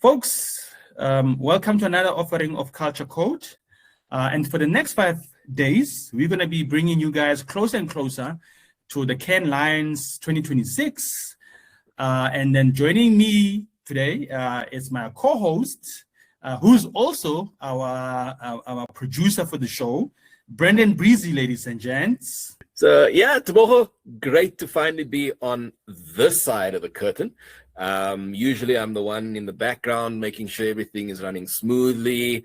Folks, welcome to another offering of Culture Code. And for the next 5 days, we're going to be bringing you guys closer and closer to the Cannes Lions 2026. And then joining me today is my co-host, who's also our producer for the show, Brendan Breezy, ladies and gents. So yeah, Teboho, great to finally be on this side of the curtain. Usually I'm the one in the background making sure everything is running smoothly,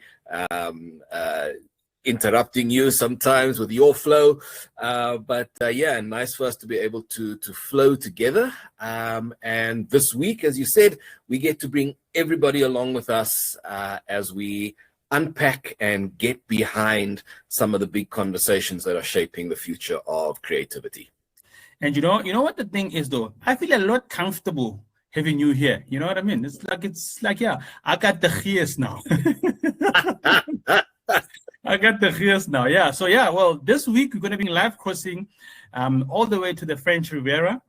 interrupting you sometimes with your flow, but yeah, nice for us to be able to flow together. And this week, as you said, we get to bring everybody along with us as we unpack and get behind some of the big conversations that are shaping the future of creativity. And you know what the thing is though? I feel a lot comfortable having you here. You know what I mean? It's like yeah, I got the gears now. I got the gears now. Yeah. So yeah, well, this week we're going to be live crossing all the way to the French Riviera.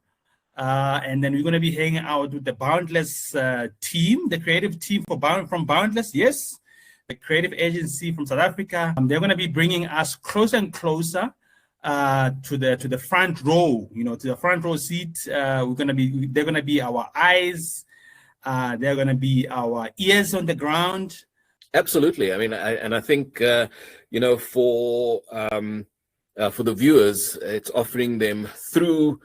And then we're going to be hanging out with the Boundless team, the creative team from Boundless. Yes. The creative agency from South Africa. They're going to be bringing us closer and closer to the front row, to the front row seat. They're going to be our eyes. They're going to be our ears on the ground. Absolutely. I mean, I think for the viewers, it's offering them through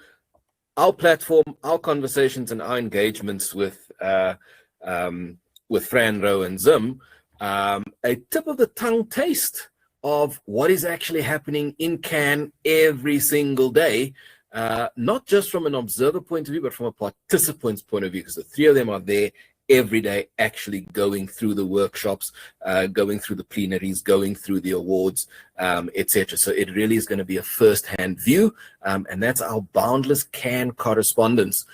our platform, our conversations, and our engagements with Fran, Ro, and Zim. A tip of the tongue taste of what is actually happening in Cannes every single day, not just from an observer point of view, but from a participant's point of view, because the three of them are there every day, actually going through the workshops, going through the plenaries, going through the awards, etc. So it really is going to be a first-hand view, and that's our Boundless Cannes correspondents,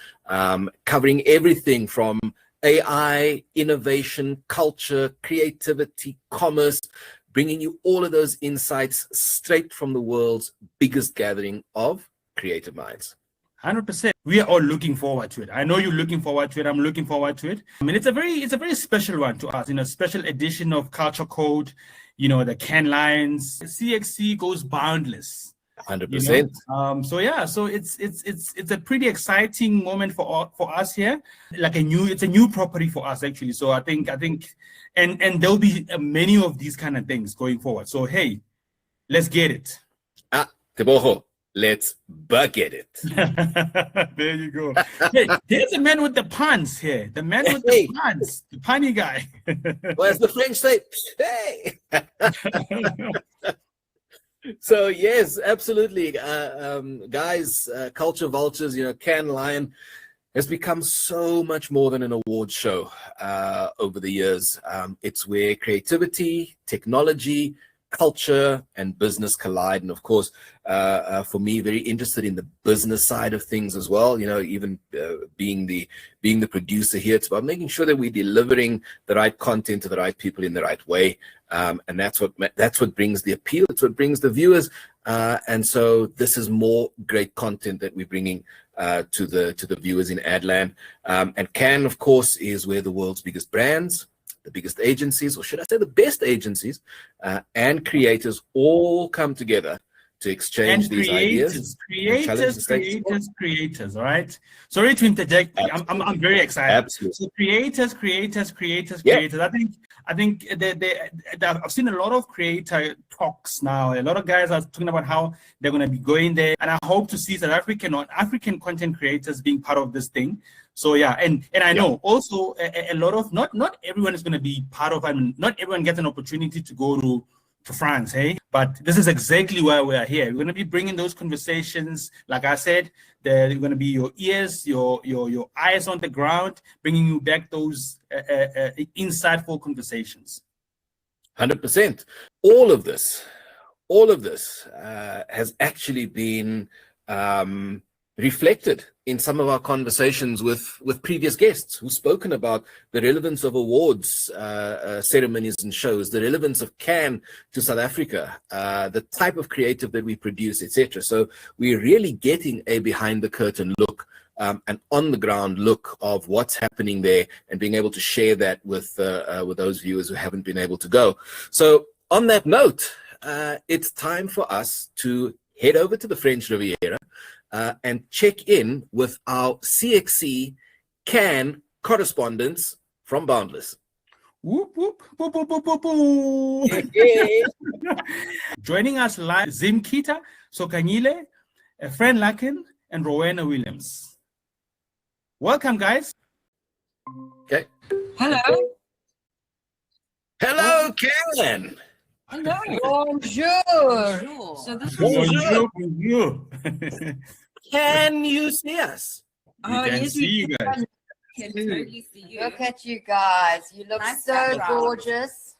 covering everything from AI, innovation, culture, creativity, commerce, bringing you all of those insights straight from the world's biggest gathering of creative minds. 100%. We are all looking forward to it. I know you're looking forward to it. I'm looking forward to it. I mean, it's a very special one to us. Special edition of Culture Code. The Cannes Lions. CXC goes boundless. 100%. So it's a pretty exciting moment for us here. It's a new property for us actually. So I think and there'll be many of these kind of things going forward. So hey, let's get it. Teboho, let's bucket it. There you go. Hey, here's the man with the puns here. The man with the puns, the punny guy. Well, as the French say, hey. So yes, absolutely, guys. Culture Vultures, Cannes Lion has become so much more than an award show over the years. It's where creativity, technology, culture, and business collide. And of course, for me, very interested in the business side of things as well. Even being the producer here, it's about making sure that we're delivering the right content to the right people in the right way. And that's what brings the appeal. It's what brings the viewers. And so this is more great content that we're bringing to the viewers in Adland. And Cannes, of course, is where the world's biggest brands, the biggest agencies, or should I say the best agencies, and creators all come together to exchange these ideas. Creators, all right? Sorry to interject. I'm very excited. Absolutely. So creators. I think I've seen a lot of creator talks now. A lot of guys are talking about how they're going to be going there, and I hope to see South African or African content creators being part of this thing. So yeah, and I know also a lot of not everyone is going to be part of, and not everyone gets an opportunity to go to France, hey? But this is exactly why we are here. We're going to be bringing those conversations. Like I said, they're going to be your ears, your eyes on the ground, bringing you back those insightful conversations. 100%. All of this has actually been reflected in some of our conversations with previous guests who've spoken about the relevance of awards ceremonies and shows, the relevance of Cannes to South Africa, the type of creative that we produce, etc. So we're really getting a behind the curtain look an on-the-ground look of what's happening there and being able to share that with those viewers who haven't been able to go. So on that note, it's time for us to head over to the French Riviera and check in with our CXC Cannes correspondents from Boundless. Whoop, whoop, whoop, whoop, whoop, whoop, whoop. Joining us live, Zim Kita, Sokanyile, Fran Lakin, and Rowena Williams. Welcome, guys. Okay. Hello. Hello, Karen. Hello. Bonjour. So this Bonjour. Bonjour. Can you see us? We can see you guys. can totally see you. Look at you guys. You look Nice so background. gorgeous.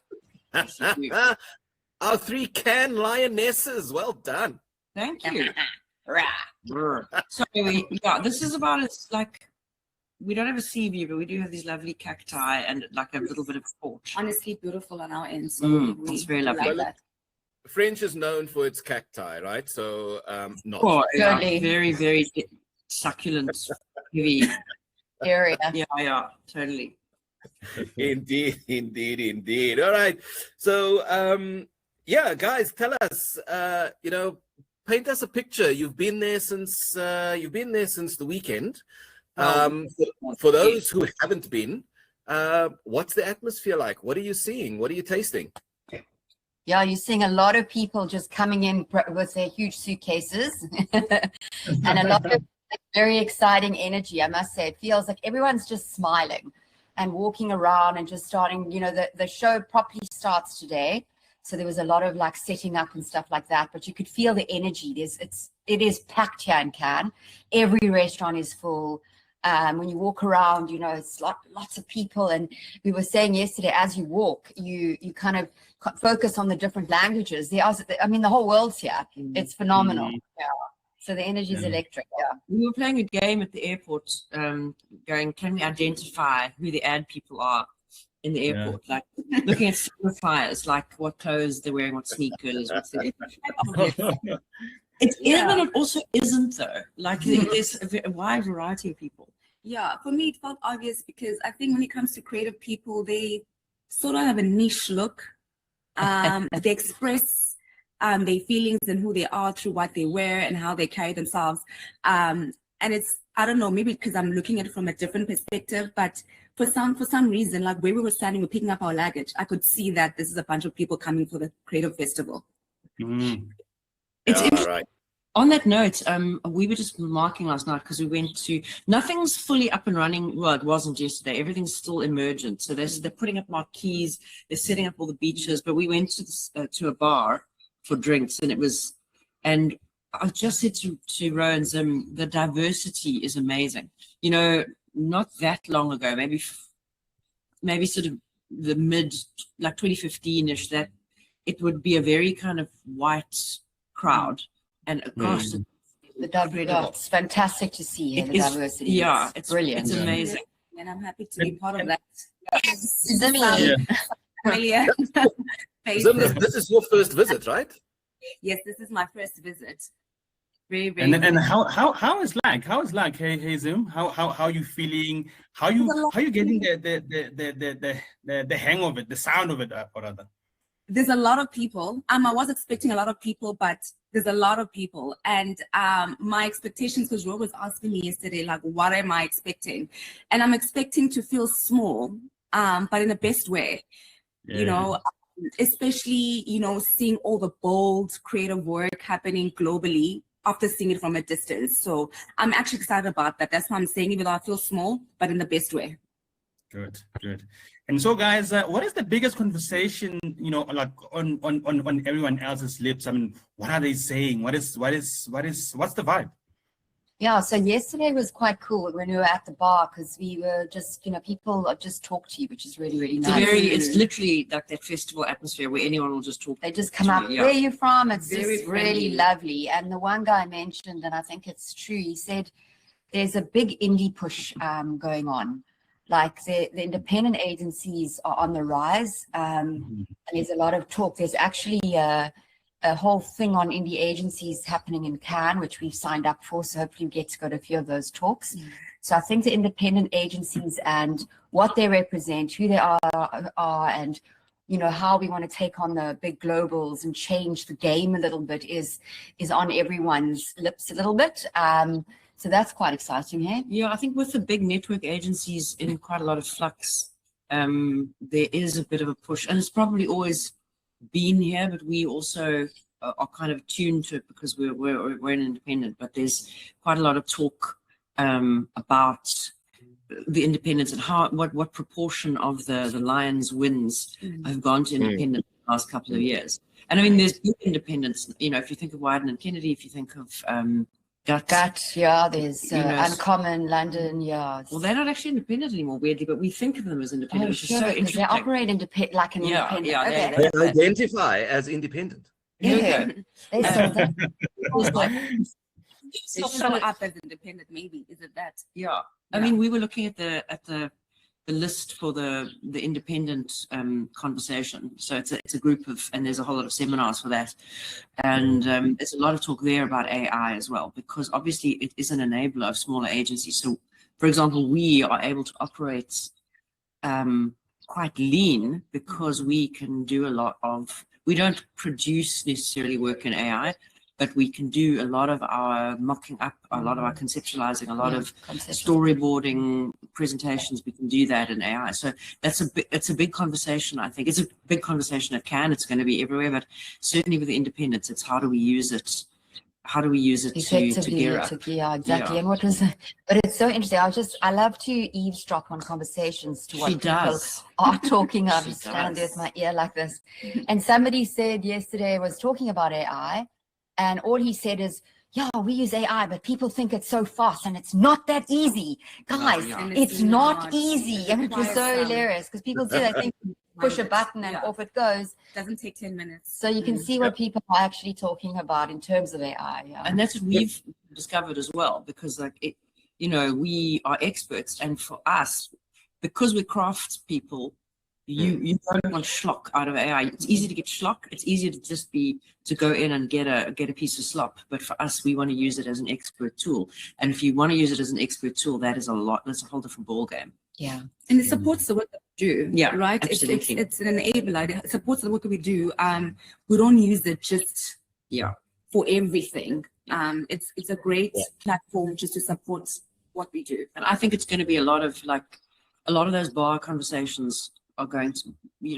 Our 3 Cannes lionesses. Well done. Thank you. Rah. So this is about, it's like, we don't have a sea view, but we do have these lovely cacti and like a little bit of porch. Honestly beautiful on our end. So It's very lovely. like that. French is known for its cacti, right? So, not. Oh, yeah, Totally. very, very succulent, heavy. Area. Yeah, totally. Indeed. All right. So, guys, tell us, paint us a picture. You've been there since the weekend. For those who haven't been, what's the atmosphere like? What are you seeing? What are you tasting? Yeah, you're seeing a lot of people just coming in with their huge suitcases and a lot of very exciting energy. I must say, it feels like everyone's just smiling and walking around and just starting, the show properly starts today. So there was a lot of like setting up and stuff like that, but you could feel the energy. It is packed here in Cannes. Every restaurant is full. When you walk around, it's lots of people. And we were saying yesterday, as you walk, you kind of focus on the different languages. The whole world's here. It's phenomenal. Yeah. So the energy is electric. Yeah. We were playing a game at the airport, going, can we identify who the ad people are in the airport? Like looking at signifiers, like what clothes they're wearing, what sneakers, what's the It is, but it also isn't though. Like there's a wide variety of people. Yeah, for me it felt obvious because I think when it comes to creative people, they sort of have a niche look. They express their feelings and who they are through what they wear and how they carry themselves. And it's, I don't know, maybe because I'm looking at it from a different perspective, but for some reason, like where we were standing, we're picking up our luggage, I could see that this is a bunch of people coming for the creative festival. It's All right. On that note, we were just marking last night because we went to, nothing's fully up and running. Well, it wasn't yesterday. Everything's still emergent. So they're putting up marquees, they're setting up all the beaches, but we went to a bar for drinks and I just said to Ro and Zim, the diversity is amazing. Not that long ago, maybe sort of the mid, like 2015-ish, that it would be a very kind of white crowd. And gosh, The diversity. It's fantastic to see here, the diversity. Yeah, it's brilliant. It's amazing. And I'm happy to be part of that. Zimmy. Familiar. Zim, this is your first visit, right? Yes, this is my first visit. Very, very. And how is like? How is like? Hey Zim, how you feeling? How you getting the hang of it, the sound of it, or rather? There's a lot of people. I was expecting a lot of people, but there's a lot of people. And my expectations, because Ro was asking me yesterday, like, what am I expecting? And I'm expecting to feel small, but in the best way, especially, seeing all the bold creative work happening globally after seeing it from a distance. So I'm actually excited about that. That's why I'm saying, even though I feel small, but in the best way. Good. And so, guys, what is the biggest conversation, like on everyone else's lips? I mean, what are they saying? What's the vibe? Yeah, so yesterday was quite cool when we were at the bar because we were just, people just talk to you, which is really, really nice. It's literally like that festival atmosphere where anyone will just talk. They just come up, where are you from? It's Very just really lovely. And the one guy mentioned, and I think it's true, he said there's a big indie push going on. Like the independent agencies are on the rise. And there's a lot of talk. There's actually a a whole thing on indie agencies happening in Cannes, which we've signed up for. So hopefully we get to go to a few of those talks. So I think the independent agencies and what they represent, who they are, and how we want to take on the big globals and change the game a little bit is on everyone's lips a little bit. So that's quite exciting, hey? Yeah, I think with the big network agencies in quite a lot of flux, there is a bit of a push, and it's probably always been here, but we also are kind of tuned to it because we're an independent. But there's quite a lot of talk about the independents and what proportion of the Lions wins have gone to independent in the last couple of years. And I mean, there's big independents. If you think of Wyden and Kennedy, if you think of Gut, yeah, there's Uncommon, London, yeah. Well, they're not actually independent anymore, weirdly, but we think of them as independent, which is so interesting. They operate like an independent. Yeah, okay. They identify as independent. Yeah. They show up as independent, maybe. Is it that? Yeah. I mean, we were looking at the list for the independent conversation. So it's a group of, and there's a whole lot of seminars for that. And there's a lot of talk there about AI as well, because obviously it is an enabler of smaller agencies. So, for example, we are able to operate quite lean because we can do a lot of, we don't produce necessarily work in AI, but we can do a lot of our mocking up, a lot of our conceptualizing, a lot of storyboarding presentations. We can do that in AI. So it's a big conversation. I think it's a big conversation at Cannes. It's going to be everywhere, but certainly with the independents, it's how do we use it? How do we use it to gear up? Yeah, exactly. Yeah. And but it's so interesting. I love to eavesdrop on conversations to what people are talking. I just stand there with my ear like this. And somebody said yesterday was talking about AI. And all he said is, yeah, we use AI, but people think it's so fast and it's not that easy. Guys, it's not easy. And it was so hilarious because people say they think push a button and off it goes. Doesn't take 10 minutes. So you can see what people are actually talking about in terms of AI. Yeah. And that's what we've discovered as well, because we are experts. And for us, because we're craft people, you don't want schlock out of AI. It's easy to get schlock. It's easier to just to go in and get a piece of slop. But for us, we want to use it as an expert tool. And if you want to use it as an expert tool, that's a whole different ball game. Yeah. And it supports the work that we do. Yeah. Right. Absolutely. It's an enabler. It supports the work that we do. We don't use it just for everything. It's a great platform just to support what we do. And I think it's going to be a lot of those bar conversations are going to,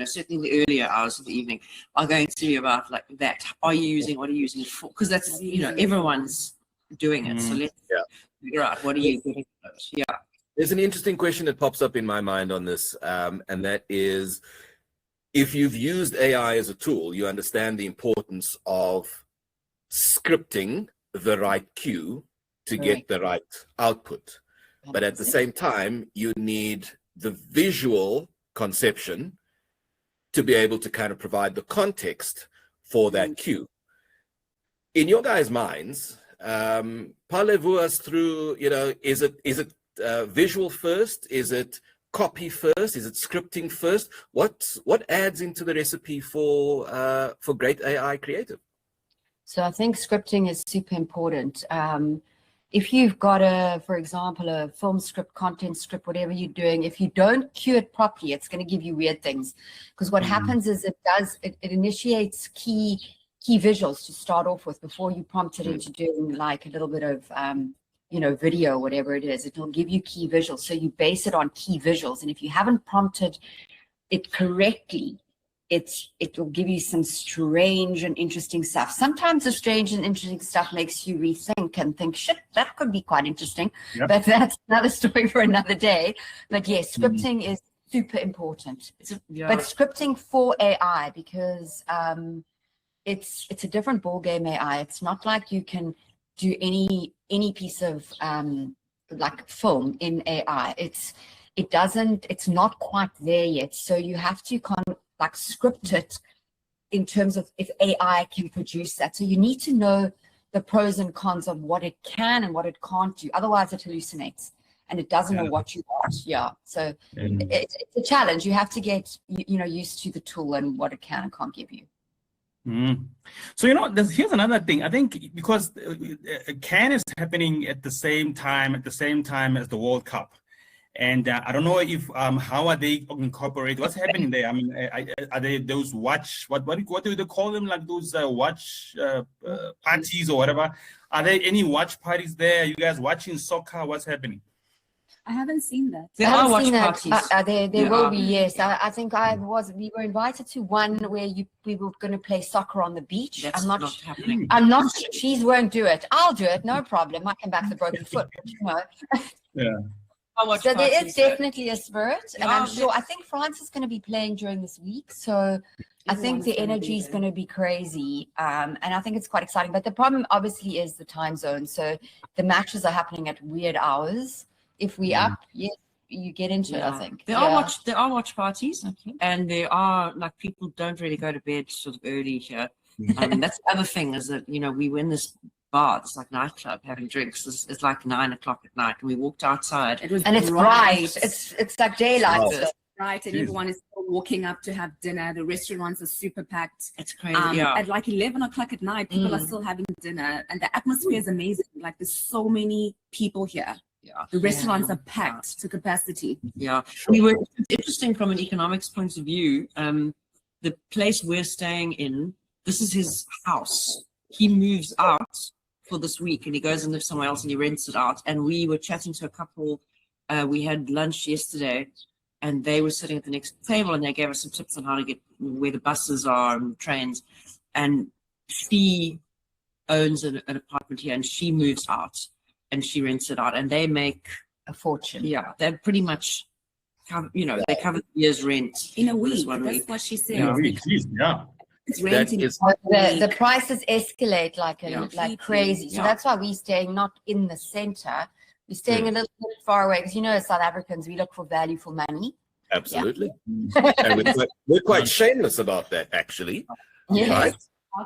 certainly the earlier hours of the evening are going to be about like that. What are you using it for? Because that's, everyone's doing it. So let's figure out what are you getting from it. Yeah. There's an interesting question that pops up in my mind on this, and that is, if you've used AI as a tool, you understand the importance of scripting the right cue to get the right output. But at the same time, you need the visual conception to be able to kind of provide the context for that cue. In your guys' minds, parlez-vous us through, is it visual first? Is it copy first? Is it scripting first? What adds into the recipe for great AI creative? So I think scripting is super important. If you've got for example, a film script, content script, whatever you're doing, if you don't cue it properly, it's going to give you weird things. Because what happens is it initiates key visuals to start off with before you prompt it into doing like a little bit of, video, whatever it is. It will give you key visuals. So you base it on key visuals. And if you haven't prompted it correctly, it will give you some strange and interesting stuff. Sometimes the strange and interesting stuff makes you rethink and think, shit, that could be quite interesting. Yep. But that's another story for another day. But yes, scripting is super important. But scripting for AI, because it's a different ball game AI. It's not like you can do any piece of like film in AI. It's not quite there yet. So you have to script it in terms of if AI can produce that. So you need to know the pros and cons of what it can and what it can't do. Otherwise it hallucinates and it doesn't know what you want. Yeah. So it's a challenge. You have to get, used to the tool and what it can and can't give you. Mm. So, here's another thing. I think because Cannes is happening at the same time as the World Cup. And I don't know if how are they incorporate what's happening there? I mean, are they those watch what do they call them, like those watch parties or whatever? Are there any watch parties there? You guys watching soccer? What's happening? I haven't seen that. There are watch parties. There will be, yes. I think we were invited to one where we were going to play soccer on the beach. That's I'm not happening. I'm not sure. She won't do it. I'll do it, no problem. I come back with a broken foot, Yeah. So there is definitely a spirit, and I'm sure. I think France is going to be playing during this week, so I think the energy is going to be crazy, and I think it's quite exciting. But the problem, obviously, is the time zone. So the matches are happening at weird hours. If we up, yes, you get into it. I think there are watch parties, and there are like people don't really go to bed sort of early here. That's the other thing is that we were in this bar, it's like nightclub, having drinks. It's like 9 o'clock at night, and we walked outside, and it's bright. It's like daylight. Oh. Right, and everyone is still walking up to have dinner. The restaurants are super packed. It's crazy. At like 11 o'clock at night, people are still having dinner, and the atmosphere is amazing. Like there's so many people here. Yeah, the restaurants are packed to capacity. Yeah, it's interesting from an economics point of view. The place we're staying in, this is his house. He moves out for this week, and he goes and lives somewhere else, and he rents it out. And we were chatting to a couple. We had lunch yesterday, and they were sitting at the next table, and they gave us some tips on how to get where the buses are and trains. And she owns an apartment here, and she moves out, and she rents it out, and they make a fortune. Yeah, they're pretty much, they cover the year's rent in a week. That's week. What she said. In a week, yeah. It's renting. The prices escalate like crazy. So that's why we're staying not in the center. We're staying a little bit far away because as South Africans, we look for value for money. Absolutely. And we're quite shameless about that, actually. Yes. Right?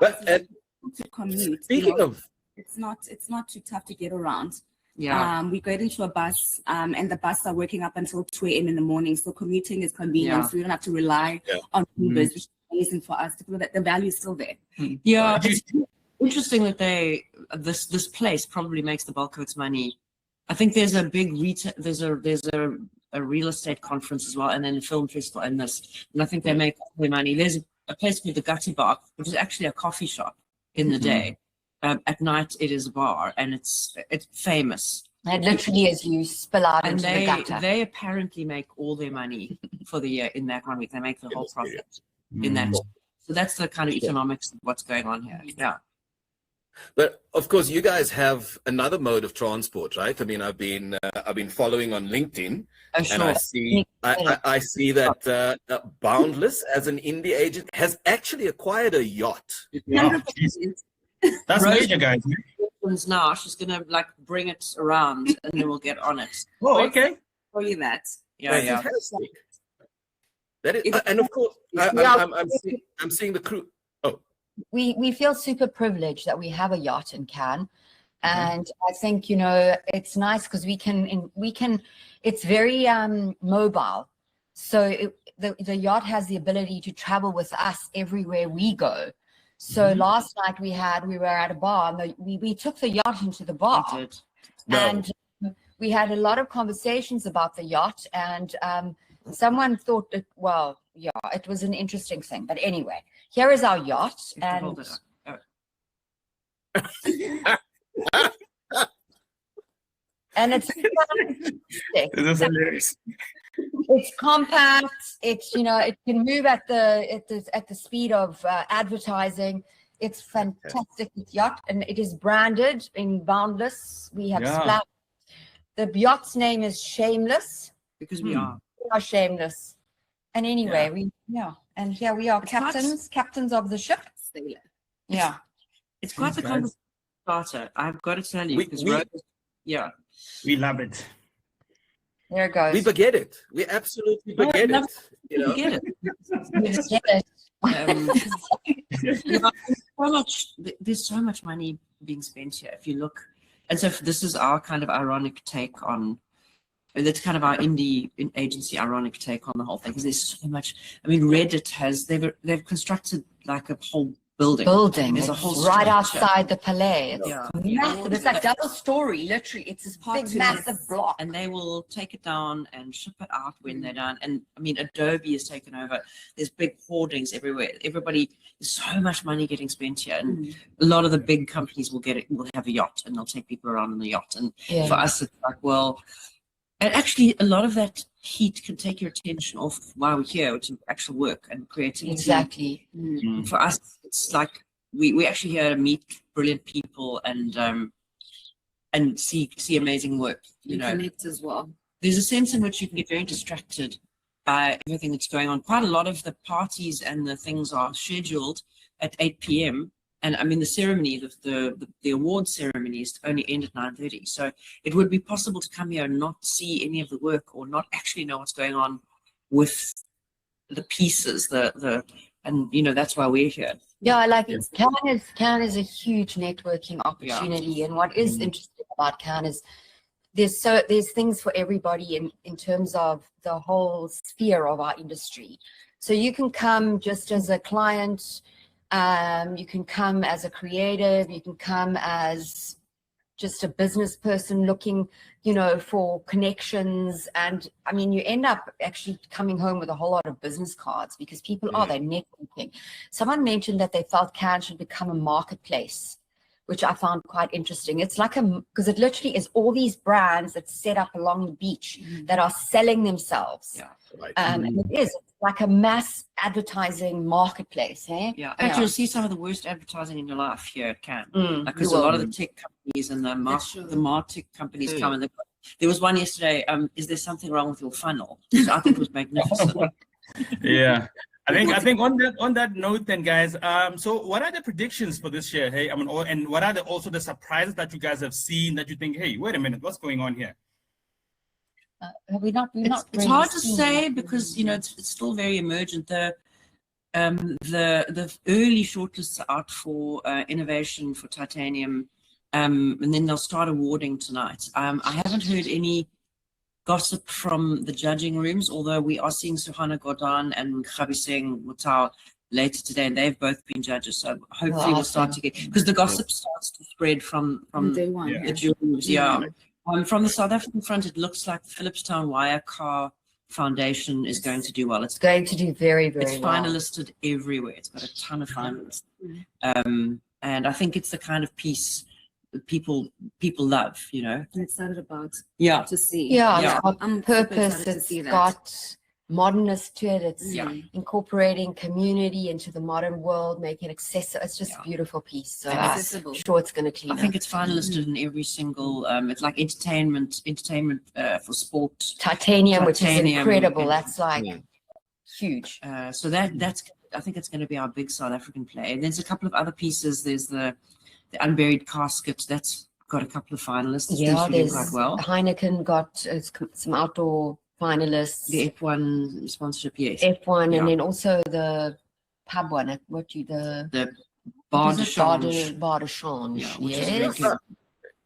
But to commute. Speaking of, it's not too tough to get around. Yeah. We get into a bus, and the buses are working up until 2 a.m. in the morning. So commuting is convenient. So we don't have to rely on Ubers, which is amazing for us to feel that the value is still there. Yeah. It's interesting that this place probably makes the bulk of its money. I think there's a big there's a real estate conference as well, and then a film festival and this. And I think they make all their money. There's a place called the Gotchu Bar, which is actually a coffee shop in the day. At night it is a bar, and it's famous. It literally is, you spill out into the gutter. They apparently make all their money for the year in that 1 week. They make the whole profit in that. So that's the kind of economics of what's going on here. Yeah. But of course, you guys have another mode of transport, right? I mean, I've been following on LinkedIn, and I see that Boundless, as an indie agent, has actually acquired a yacht. Wow. That's major, guys. Now she's gonna bring it around, and then we'll get on it. Oh, okay. Show you that. Yeah. Fantastic. That is, and of course, I'm seeing the crew. Oh, we feel super privileged that we have a yacht in Cannes, and I think it's nice because we can. It's very mobile, so the yacht has the ability to travel with us everywhere we go. So last night we were at a bar, and we took the yacht into the bar, and we had a lot of conversations about the yacht, and someone thought that, it was an interesting thing. But anyway, here is our yacht, and and it's hilarious. It's compact. It's it can move at the speed of advertising. It's fantastic yacht, and it is branded in Boundless. We have splash. The yacht's name is Shameless because we are shameless. And anyway, and here we are, captains of the ship. Yeah, it's quite the conversation starter. I've got to tell you, because we love it. There it goes. We forget it. We absolutely forget it. Forget it. There's so much money being spent here. If you look, and so this is our kind of ironic take on. That's kind of our indie agency ironic take on the whole thing, because there's so much. I mean, Reddit they've constructed like a whole building. There's a whole right structure. outside the Palais. It's Yeah. massive. It's like double story, literally. It's this big, massive block. And they will take it down and ship it out when they're done. And I mean, Adobe has taken over. There's big hoardings everywhere. There's so much money getting spent here. And a lot of the big companies will have a yacht and they'll take people around on the yacht. And for us, it's like, well, and actually a lot of that heat can take your attention off while we're here, which is actual work and creativity. Exactly. For us, it's like we actually here to meet brilliant people and see amazing work. You know, Connect as well. There's a sense in which you can get very distracted by everything that's going on. Quite a lot of the parties and the things are scheduled at 8 p.m. And I mean, the ceremony, the award ceremonies only end at 9:30. So it would be possible to come here and not see any of the work or not actually know what's going on with the pieces, and you know, that's why we're here. Yeah, I like it. Cannes is a huge networking opportunity. And what is interesting about Cannes is there's things for everybody in terms of the whole sphere of our industry. So you can come just as a client. You can come as a creative, you can come as just a business person looking, you know, for connections. And I mean, you end up actually coming home with a whole lot of business cards because people they're networking. Someone mentioned that they felt Cannes should become a marketplace, which I found quite interesting. It's like because it literally is all these brands that set up along the beach that are selling themselves. Yeah. Right. And it's like a mass advertising marketplace. Yeah. Actually, you'll see some of the worst advertising in your life here at Cannes. Because a lot of the tech companies and the martech companies come and there was one yesterday, is there something wrong with your funnel? So I think it was magnificent. Yeah. I think on that note then, guys, so what are the predictions for this year? Hey, I mean, and what are also the surprises that you guys have seen that you think, hey, wait a minute, what's going on here? Have we not? It's hard to say because you know it's still very emergent. The early shortlists are out for innovation for titanium, and then they'll start awarding tonight. I haven't heard any gossip from the judging rooms, although we are seeing Suhana Godhan and Khabiseng Mutau later today, and they've both been judges. So hopefully we'll start to get, because the gossip starts to spread from day one. the juries. From the South African front, it looks like the Phillipstown Wire Car Foundation is going to do well. It's going to do very, very it's well. finalisted everywhere. It's got a ton of finalists. And I think it's the kind of piece that people love, you know. I'm excited about Yeah. to see. Yeah, it's I'm got super purpose. excited to It's see that. got modernist to it. It's Yeah. incorporating community into the modern world, making it accessible. It's just a beautiful piece. So And I'm accessible. sure it's going to clean I up. think it's finalisted in every single. It's like entertainment for sport. Titanium, which is Titanium, incredible. and- That's like huge. So that's. I think it's going to be our big South African play. And there's a couple of other pieces. There's the Unburied Casket. That's got a couple of finalists. Yeah, It's doing there's quite well. Heineken got some outdoor finalists. The F1 sponsorship, yes. F1, Yeah. and then also the pub one. The Bar de Change. Bar de Change. Yeah, which is very Yes, good.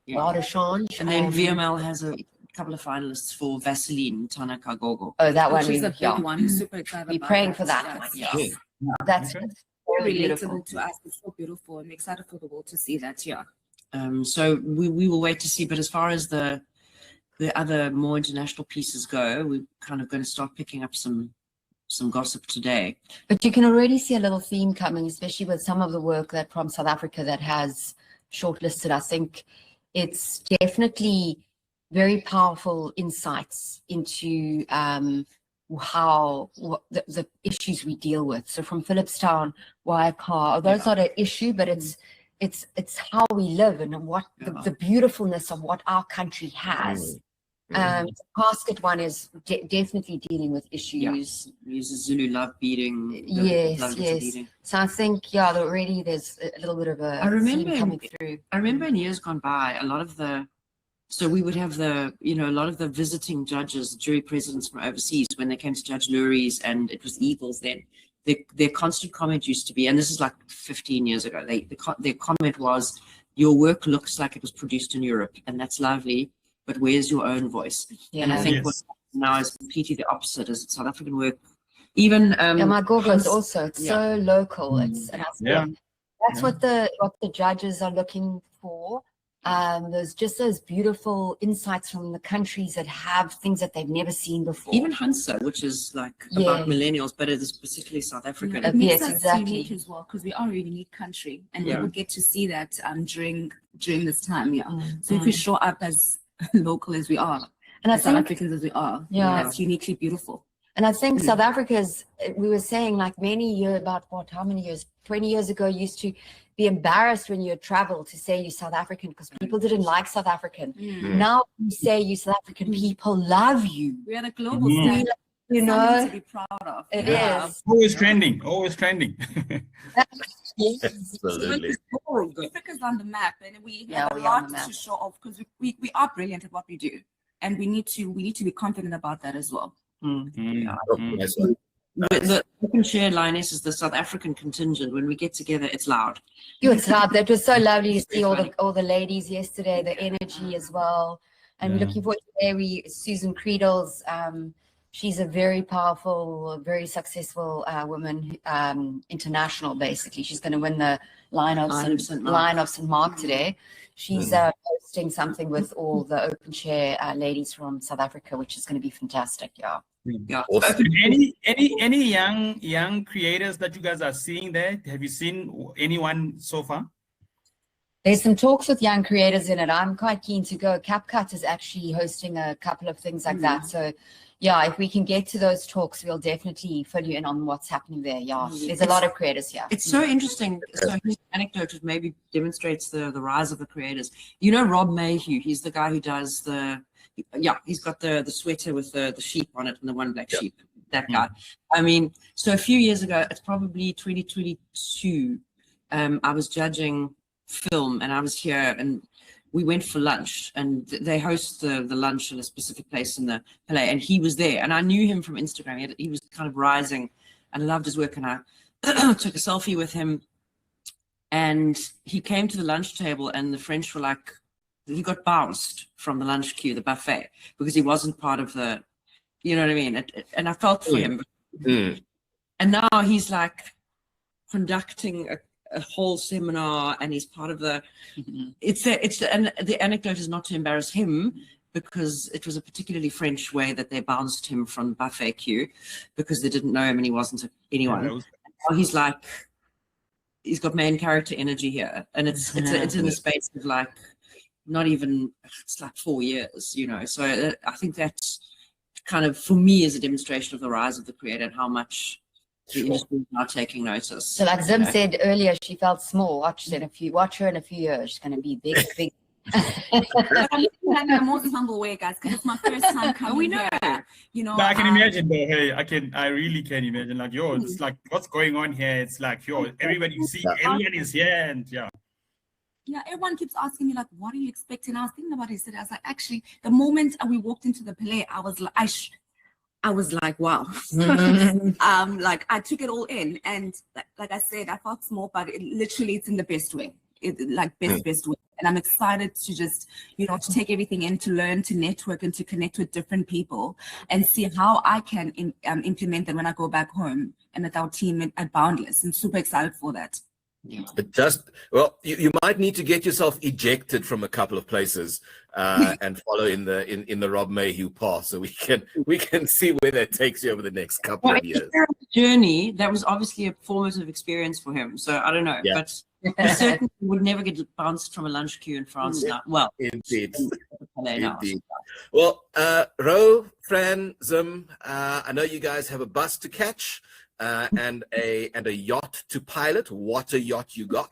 Yeah. Bar de Change. And then VML has a couple of finalists for Vaseline, Tanaka Gogo. Oh, that one. Which is a big Yeah. one. Super excited Be about praying for that one. Yes. Yes. That's Okay. very Relatable beautiful. to us. It's so beautiful. I'm excited for the world to see that. Yeah. So we will wait to see. But as far as the other more international pieces go, we're kind of going to start picking up some gossip today. But you can already see a little theme coming, especially with some of the work that from South Africa that has shortlisted. I think it's definitely very powerful insights into the issues we deal with. So from Phillipstown, Wirecar, those are an issue, but it's how we live and what the beautifulness of what our country has. The casket one is definitely dealing with issues. Uses Zulu love beating. Yes. So I think already there's a little bit of a theme coming through. I remember in years gone by, so we would have a lot of the visiting judges, jury presidents from overseas, when they came to judge Lurie's, and it was Eagles then. Their constant comment used to be, and this is like 15 years ago, their comment was, your work looks like it was produced in Europe, and that's lovely, but where's your own voice? Yeah. And I think what now is completely the opposite, is South African work. Even my Gogo is also so local. That's what the judges are looking for. There's just those beautiful insights from the countries that have things that they've never seen before. Even Hansa, which is like about millennials, but it is particularly South African. It makes Yes, us exactly. unique as well because we are a unique country, and we Yeah. will get to see that during this time. Yeah. So if we show up as local as we are, And I as South think, Africans as we are, Yeah. that's uniquely beautiful. and I think South Africa's, we were saying like how many years, 20 years ago, used to be embarrassed when you travel to say you're South African because people didn't like South African. Now you say you South African, people love you. We're at a global Mhm. standard. You Something know, to be proud of. it Yeah. is. Always trending, always trending. Yes. Absolutely. Africa's on the map, and we Yeah, have a we are on lot the map. to show off because we are brilliant at what we do, and we need to be confident about that as well. Oh, nice one. The open share lioness is the South African contingent. When we get together, it's loud. It's loud. That was so lovely to see all the ladies yesterday, the energy as well. And Yeah. looking forward to today, Susan Creedles. She's a very powerful, very successful woman, international basically. She's going to win the Lion of St. Mark today. She's hosting something with all the open share ladies from South Africa, which is going to be fantastic. Yeah. Awesome. Any young creators that you guys are seeing there? Have you seen anyone so far? There's some talks with young creators in it. I'm quite keen to go. CapCut is actually hosting a couple of things like that. So yeah, if we can get to those talks, we'll definitely fill you in on what's happening there. Yeah, there's a lot of creators here. It's so interesting. So his anecdote that maybe demonstrates the rise of the creators. You know Rob Mayhew, he's the guy who does he's got the sweater with the sheep on it and the one black sheep, that guy. I mean, so a few years ago, it's probably 2022, I was judging film and I was here and we went for lunch and they host the lunch in a specific place in the Palais and he was there and I knew him from Instagram. He was kind of rising and I loved his work and I took a selfie with him and he came to the lunch table and the French were like, he got bounced from the lunch queue, the buffet, because he wasn't part of the, you know what I mean? And I felt for him. And now he's like conducting a whole seminar and he's part of the, and the anecdote is not to embarrass him because it was a particularly French way that they bounced him from the buffet queue because they didn't know him and he wasn't anyone. Now he's like, he's got main character energy here. And it's in the space of like, not even, it's like 4 years, you know. So I think that's kind of, for me, is a demonstration of the rise of the creator and how much the industry is now taking notice. So like Zim said earlier, she felt small. Watch her in a few years. She's going to be big. But I'm in the most humble way, guys, because it's my first time coming here. You know, No, I can imagine though. Hey, I really can imagine. Like, it's like what's going on here. It's like, everybody you see, everyone is here, and yeah, everyone keeps asking me like, what are you expecting? I was thinking about it. I was like, actually, the moment we walked into the Palais, I was like, wow. Like I took it all in, and like I said, I felt small, but it's in the best way. Best way. And I'm excited to just, to take everything in, to learn, to network, and to connect with different people, and see how I can implement them when I go back home and with our team at Boundless. I'm super excited for that. Yeah. You might need to get yourself ejected from a couple of places and follow in the Rob Mayhew path, so we can see where that takes you over the next couple of years. Journey that was obviously a formative experience for him. So I don't know, but he certainly would never get bounced from a lunch queue in France now. Well, indeed. Now. Well, Ro, Fran, Zim, I know you guys have a bus to catch. And a yacht to pilot. What a yacht you got!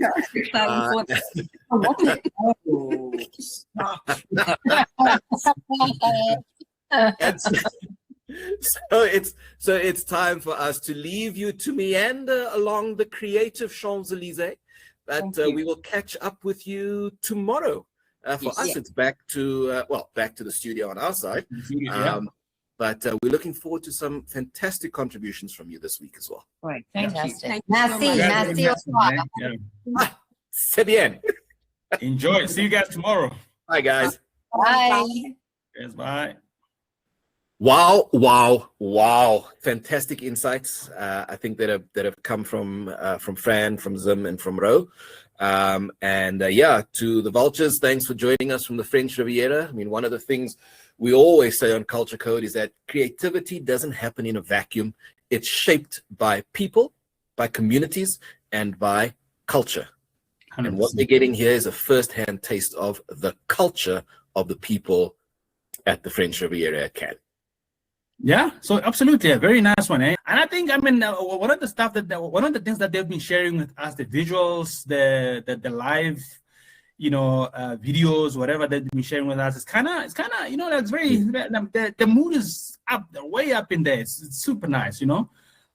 So it's time for us to leave you to meander along the creative Champs-Elysees, but we will catch up with you tomorrow. For us, it's back to the studio on our side. But we're looking forward to some fantastic contributions from you this week as well. Right. Fantastic. Merci. C'est bien. Enjoy. See you guys tomorrow. Bye, guys. Bye. Yes, bye. Wow. Fantastic insights. I think that have come from Fran, from Zim, and from Ro. To the Vultures, thanks for joining us from the French Riviera. I mean, one of the things we always say on Culture Code is that creativity doesn't happen in a vacuum. It's shaped by people, by communities, and by culture. 100%. And what we're getting here is a first-hand taste of the culture of the people at the French Riviera at Cannes. Yeah, so absolutely, a very nice one, eh? And I think, one of the things that they've been sharing with us, the visuals, the live, videos, whatever they've been sharing with us, it's kind of, that's very, the mood is up, way up in there. It's super nice, So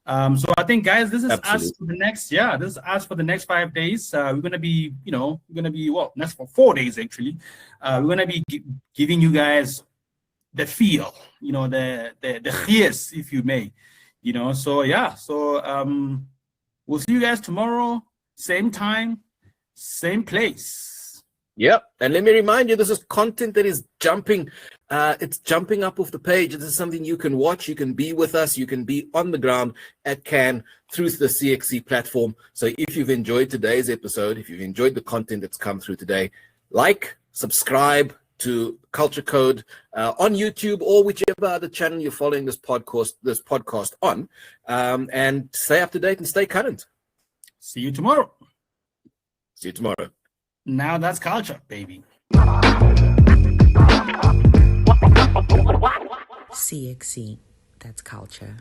I think, guys, this is us for the next, this is us for the next 5 days. We're gonna be, next for 4 days actually. We're gonna be giving you guys the feel, the yes, if you may, So we'll see you guys tomorrow, same time, same place. Yep. And let me remind you, this is content that is jumping. It's jumping up off the page. This is something you can watch. You can be with us. You can be on the ground at Cannes through the CXC platform. So if you've enjoyed today's episode, if you've enjoyed the content that's come through today, subscribe to Culture Code on YouTube or whichever other channel you're following this podcast on, and stay up to date and stay current. See you tomorrow. Now that's culture, baby. CXC, that's culture.